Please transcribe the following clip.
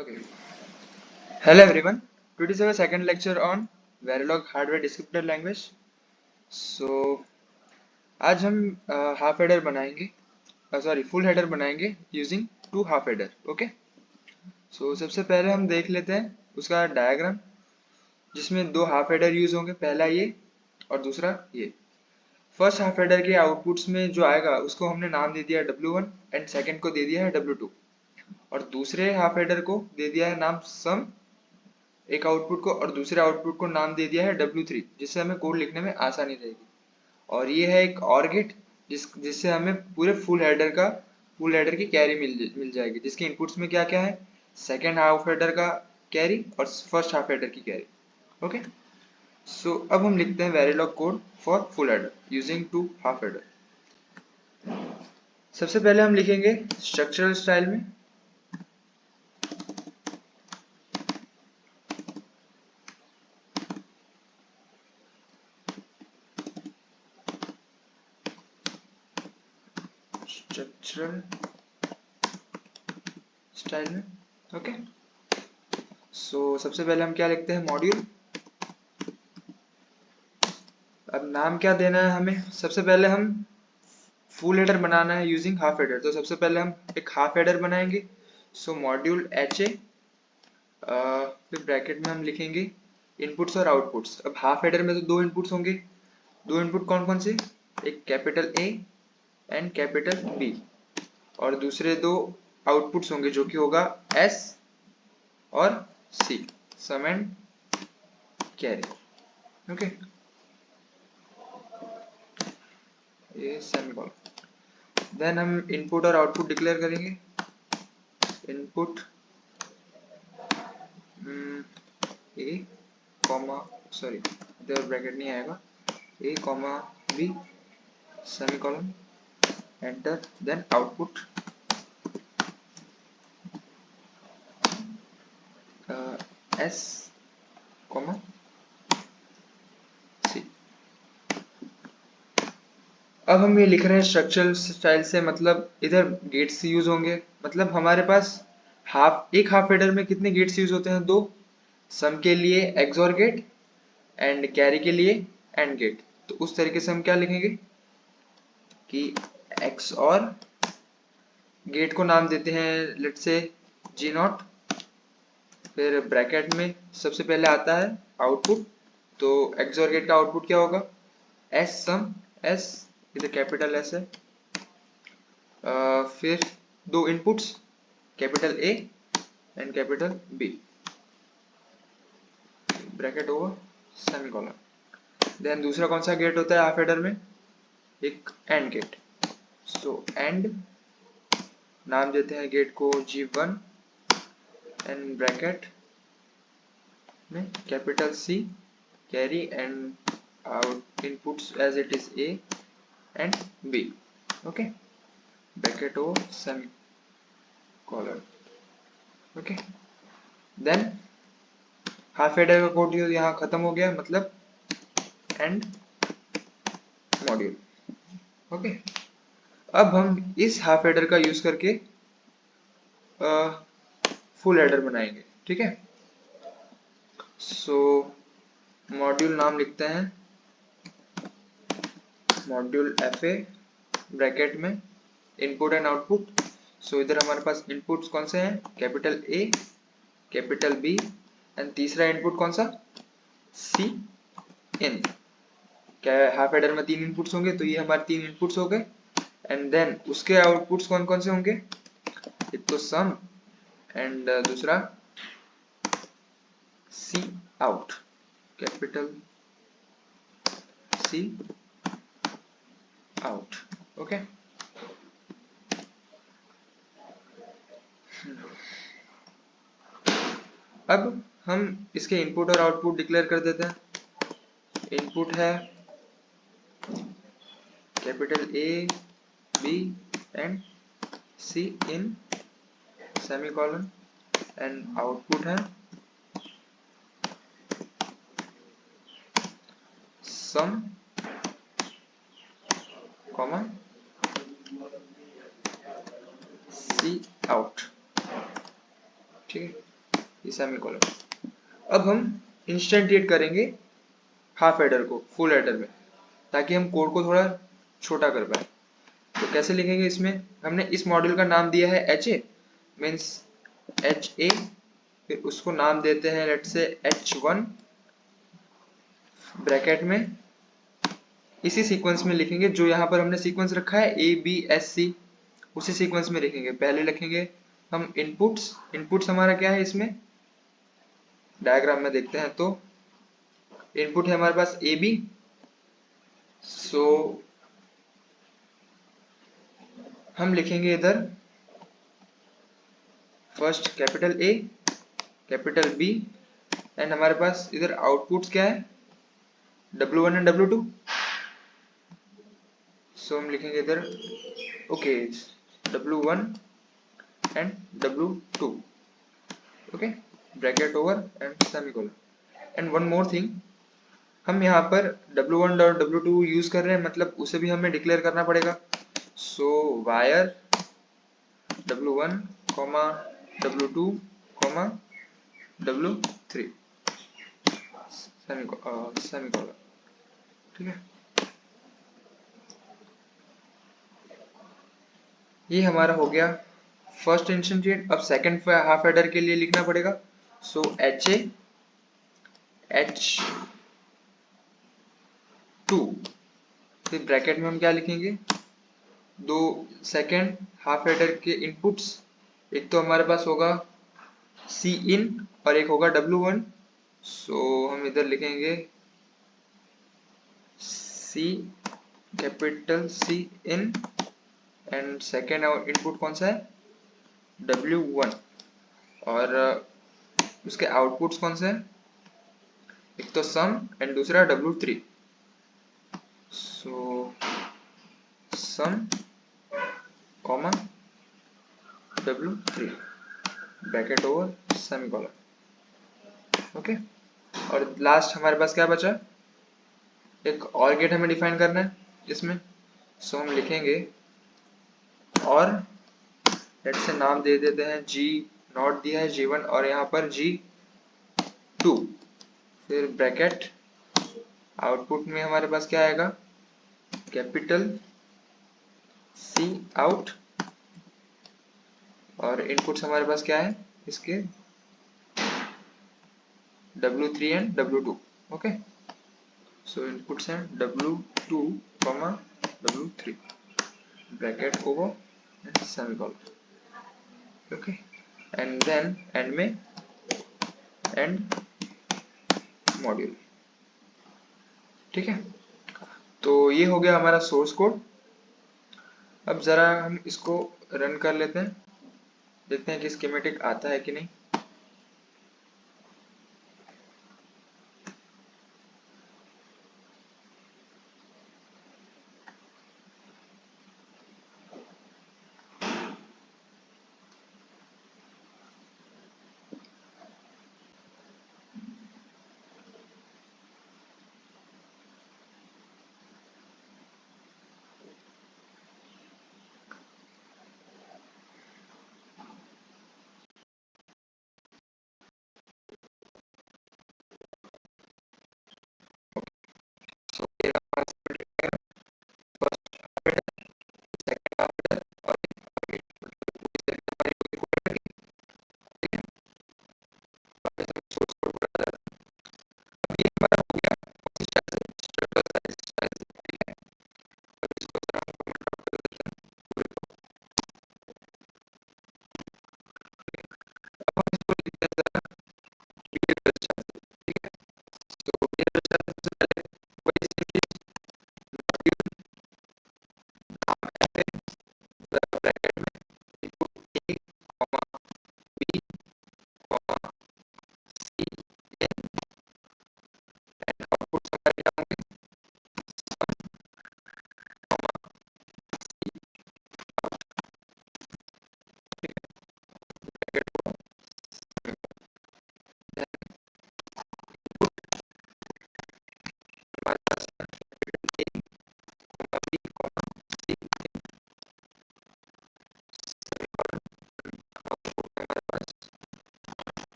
Okay. Hello everyone. Today is our second lecture on Verilog Hardware Descriptor Language. So आज हम half header बनाएंगे, sorry full header बनाएंगे using two half header. Okay. So सबसे पहले हम देख लेते हैं उसका डायग्राम जिसमें दो हाफ हेडर यूज होंगे, पहला ये और दूसरा ये. फर्स्ट हाफ हेडर के आउटपुट्स में जो आएगा उसको हमने नाम दे दिया W1 एंड सेकंड को दे दिया है W2 और दूसरे हाफ हेडर को दे दिया है नाम सम एक आउटपुट को और दूसरे आउटपुट को नाम दे दिया है W3 जिससे हमें कोड लिखने में आसानी रहेगी. और ये है एक और गेट जिससे हमें पूरे फुल हेडर की कैरी मिल जाएगी जिसके इनपुट्स में क्या क्या है, सेकेंड हाफ हेडर का कैरी और फर्स्ट हाफ हेडर की कैरी. ओके. सो अब हम लिखते हैं Verilog code for full adder using two half adder. सबसे पहले हम लिखेंगे स्ट्रक्चरल स्टाइल में ओके. सो सबसे पहले हम क्या लिखते हैं, मॉड्यूल. अब नाम क्या देना है हमें, सबसे पहले हम फुल हेडर बनाना है यूजिंग हाफ हेडर, तो सबसे पहले हम एक हाफ हेडर बनाएंगे. सो मॉड्यूल HA, फिर ब्रैकेट में हम लिखेंगे इनपुट्स और आउटपुट्स. अब हाफ हेडर में तो दो इनपुट्स होंगे, दो इनपुट कौन कौन से, एक capital A and capital B और दूसरे दो आउटपुट्स होंगे जो कि होगा S और C, sum and carry. Okay. ये सेमीकोलन. देन हम इनपुट और आउटपुट डिक्लेयर करेंगे. इनपुट ए कॉमा, सॉरी इधर ब्रैकेट नहीं आएगा, A comma B semicolon enter. Then output S comma C. अब हम ये लिख रहे हैं स्ट्रक्चरल स्टाइल से, मतलब इधर गेट्स यूज होंगे. मतलब हमारे पास एक हाफ हेडर में कितने गेट्स यूज होते हैं, दो. सम के लिए एक्सऑर गेट एंड कैरी के लिए एंड गेट. तो उस तरीके से हम क्या लिखेंगे कि एक्सऑर गेट को नाम देते हैं लेट्स से G0, फिर ब्रैकेट में सबसे पहले आता है आउटपुट, तो एक्सऑर गेट का आउटपुट क्या होगा, एस सम एस, इधर कैपिटल एस है. फिर दो inputs capital A and capital B, bracket over semicolon. Then दूसरा कौन सा गेट होता है हाफ हेडर में, एक एंड गेट. सो एंड नाम देते हैं गेट को G1 एंड ब्रैकेट में capital C carry and out inputs as it is A and B. Okay. Bracket over semicolon. Okay. Then half adder का कोड यहाँ खत्म हो गया, मतलब एंड मॉड्यूल. ओके. अब हम इस हाफ हेडर का यूज करके फुल हेडर बनाएंगे. ठीक है. सो मॉड्यूल नाम लिखते हैं मॉड्यूल FA ब्रैकेट में इनपुट एंड आउटपुट. सो इधर हमारे पास इनपुट्स कौन से हैं, capital A capital B and तीसरा इनपुट कौन सा, C इन. क्या हाफ हेडर में तीन इनपुट्स होंगे, तो ये हमारे तीन इनपुट्स हो गए. एंड देन उसके आउटपुट्स कौन कौन से होंगे, एक तो सम एंड दूसरा C out, capital C out. Okay. अब हम इसके इनपुट और आउटपुट डिक्लेयर कर देते हैं. इनपुट है capital A B and C in semicolon and output है सम कॉमा C आउट. ठीक है. ये सेमीकोलन। अब हम इंस्टेंटिएट करेंगे हाफ एडर को फुल एडर में, ताकि हम कोड को थोड़ा छोटा कर पाए। तो कैसे लिखेंगे? इसमें हमने इस मॉड्यूल का नाम दिया है H A, means H A, फिर उसको नाम देते हैं लेट से h1 ब्रैकेट में। इसी सीक्वेंस में लिखेंगे जो यहाँ पर हमने सीक्वेंस रखा है ABSC, उसी सीक्वेंस में लिखेंगे। पहले लिखेंगे हम इनपुट्स हमारा क्या है इसमें, डायग्राम में देखते हैं तो इनपुट है हमारे पास AB, सो हम लिखेंगे इधर first capital A capital B, and हमारे पास इधर आउटपुट्स क्या है W1 एंड W2, सो हम लिखेंगे इधर okay W1 and W2, okay bracket over and semicolon. And one more thing, हम यहाँ पर W1 और W2 यूज कर रहे हैं, मतलब उसे भी हमें डिक्लेयर करना पड़ेगा। सो wire W1, W2, W3 semicolon, ठीक है। ये हमारा हो गया फर्स्ट इंस्टेंटिएट। अब सेकंड हाफ एडर के लिए लिखना पड़ेगा। सो HA H2, फिर ब्रैकेट में हम क्या लिखेंगे, दो सेकंड हाफ एडर के इनपुट्स, एक तो हमारे पास होगा C in और एक होगा W1, सो हम इधर लिखेंगे C capital C in, and second input कौन सा है W1, और उसके आउटपुट्स कौन से हैं, एक तो सम एंड दूसरा W3, so sum comma W3 bracket over semicolon, okay. और लास्ट हमारे पास क्या बचा, एक और गेट हमें डिफाइन करना है इसमें। सो हम लिखेंगे और लेट से नाम दे देते हैं G0 दिया है G1 और यहाँ पर G2, फिर ब्रैकेट आउटपुट में हमारे पास क्या आएगा, कैपिटल C आउट, और इनपुट्स हमारे पास क्या है इसके W3 and W2, okay. So inputs हैं W2, W3 bracket over and semicolon, okay. And then end में एंड मॉड्यूल, ठीक है। तो ये हो गया हमारा सोर्स कोड। अब जरा हम इसको रन कर लेते हैं, देखते हैं कि स्कीमेटिक आता है कि नहीं।